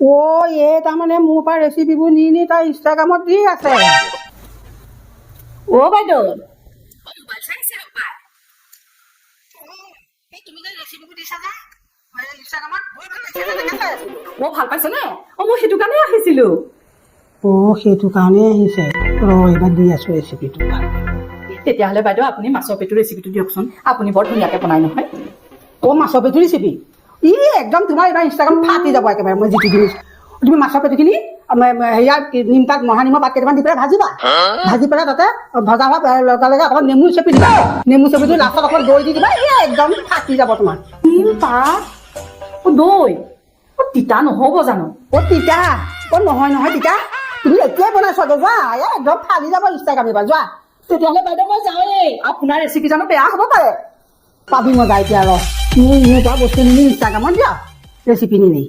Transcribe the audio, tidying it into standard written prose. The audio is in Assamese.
এই তাৰমানে মোৰ পৰা ৰেচিপিবোৰ নি নি তাই ইনষ্টাগ্ৰামত দি আছে। বাইদেউ তুমি যে ৰেচিপিবোৰ দিছা যে ইনষ্টাগ্ৰামত ভাল পাইছে নে? মই সেইটো কাৰণে আহিছিলো। সেইটো কাৰণে আহিছে। এইবাৰ দি আছো ৰেচিপিটো। তেতিয়াহ'লে বাইদেউ আপুনি মাছৰ পেটুৰ ৰেচিপিটো দিয়কচোন। আপুনি বৰ ধুনীয়াকে বনাই নহয়। মাছৰ পেটু ৰেচিপি একদম তোমাৰ এইবাৰ ইনষ্টাগ্ৰাম ফাটি যাব একেবাৰে। মই যিটো দিছো তুমি মাছৰ পেটুখিনি হেৰিয়াৰ নিম তাত মহানিমৰ পাত কেইটামান দি পেলাই ভাজিবা। ভাজি পেলাই তাতে ভজা হোৱা লগে অকণমান নেমু চেপি দিবা। নেমু চেপিটো লাষ্টত অকণমান দৈ দি দিবা। একদম ফাটি যাব তোমাৰ। নিম পাত দৈ তিতা নহ'ব জানো? তিতা নহয় তিতা। তুমি এতিয়াই বনাইছা যোৱা। একদম ফালি যাব ইনষ্টাগ্ৰাম এইবাৰ যোৱা। তেতিয়াহ'লে বাইদেউ মই যাওঁৱেই। আপোনাৰ ৰেচিপি জানো বেয়া হ'ব পাৰে? পাবি মজা এতিয়া মোৰ এনেকুৱা বস্তু নিনি ইনষ্টাগ্ৰামত দিয়া ৰেচিপি নিনি।